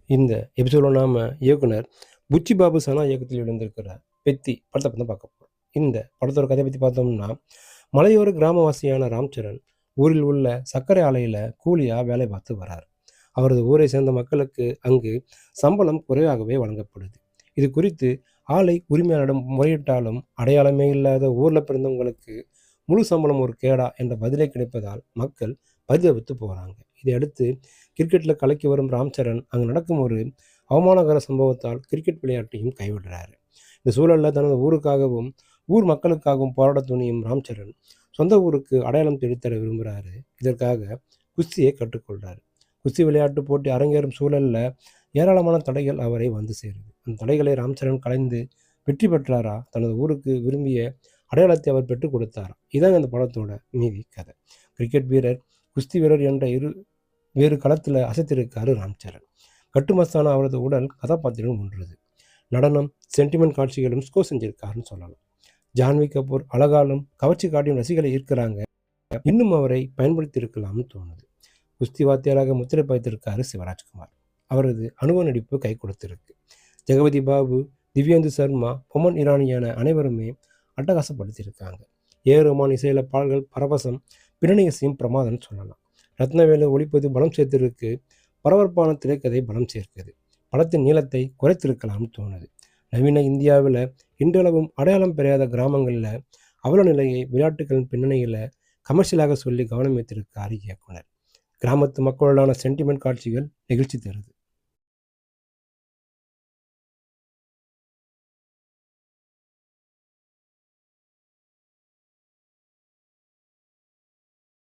இந்த எபிசோட நாம இயக்குனர் புச்சி பாபு சனா இயக்கத்தில் எழுந்திருக்கிற பெத்தி படத்தை பற்றி பார்க்க போகிறோம். இந்த படத்தோட கதையை பற்றி பார்த்தோம்னா, மலையோர கிராமவாசியான ராம்சரண் ஊரில் உள்ள சர்க்கரை ஆலையில் கூலியாக வேலை பார்த்து வரார். அவரது ஊரை சேர்ந்த மக்களுக்கு அங்கு சம்பளம் குறைவாகவே வழங்கப்படுது. இது குறித்து ஆலை உரிமையாளரிடம் முறையிட்டாலும் அடையாளமே இல்லாத ஊரில் பிறந்தவங்களுக்கு முழு சம்பளம் ஒரு கேடா என்ற பதிலே கிடைப்பதால் மக்கள் பரிதவித்து போகிறாங்க. இதையடுத்து கிரிக்கெட்டில் கலக்கி வரும் ராம்சரண் அங்கு நடக்கும் ஒரு அவமானகர சம்பவத்தால் கிரிக்கெட் விளையாட்டையும் கைவிடுறாரு. இந்த சூழலில் தனது ஊருக்காகவும் ஊர் மக்களுக்காகவும் போராட துணியும் ராம்சரண் சொந்த ஊருக்கு அடையாளம் தேடித்தர விரும்புகிறாரு. இதற்காக குஸ்தியை கற்றுக்கொள்கிறார். குஸ்தி விளையாட்டு போட்டி அரங்கேறும் சூழலில் ஏராளமான தடைகள் அவரை வந்து சேருது. அந்த தடைகளை ராம்சரண் கலைந்து வெற்றி பெற்றாரா, தனது ஊருக்கு விரும்பிய அடையாளத்தை அவர் பெற்றுக் கொடுத்தாரா? இதான் அந்த படத்தோட மீதி கதை. கிரிக்கெட் வீரர், குஸ்தி வீரர் என்ற வேறு களத்தில் அசைத்திருக்காரு ராம்சரண். கட்டுமஸ்தான அவரது உடல் கதாபாத்திரம் ஒன்றுது. நடனம், சென்டிமெண்ட் காட்சிகளும் ஸ்கோர் செஞ்சிருக்காருன்னு சொல்லலாம். ஜான்வி கபூர் அழகாலும் கவர்ச்சி காட்டியும் ரசிகளை ஈர்க்கிறாங்க. இன்னும் அவரை பயன்படுத்தி இருக்கலாம்னு தோணுது. குஸ்தி வாத்தியாராக முத்திரை பதித்திருக்காரு சிவராஜ்குமார். அவரது அனுபவ நடிப்பு கை கொடுத்திருக்கு. ஜெகபதி பாபு, திவ்யேந்து சர்மா, பொமன் இரானி என அனைவருமே அட்டகாசப்படுத்தியிருக்காங்க. ரஹ்மான் இசையில பாடல்கள் பரவசம், பின்னணி இசையும் பிரமாதம்னு சொல்லலாம். ரத்னவேலு ஒளிப்பது பலம் சேர்த்திருக்கு. பரபரப்பான திரைக்கதை பலம் சேர்க்குது. படத்தின் நீளத்தை குறைத்திருக்கலாம்னு தோணுது. நவீன இந்தியாவில் இன்றளவும் அடையாளம் பெறாத கிராமங்களில் அவல நிலையை விளையாட்டுகளின் பின்னணியில் கமர்ஷியலாக சொல்லி கவனம் வைத்திருக்கார் இயக்குனர். கிராமத்து மக்களுடான சென்டிமெண்ட் காட்சிகள் நெகிழ்ச்சி தருது.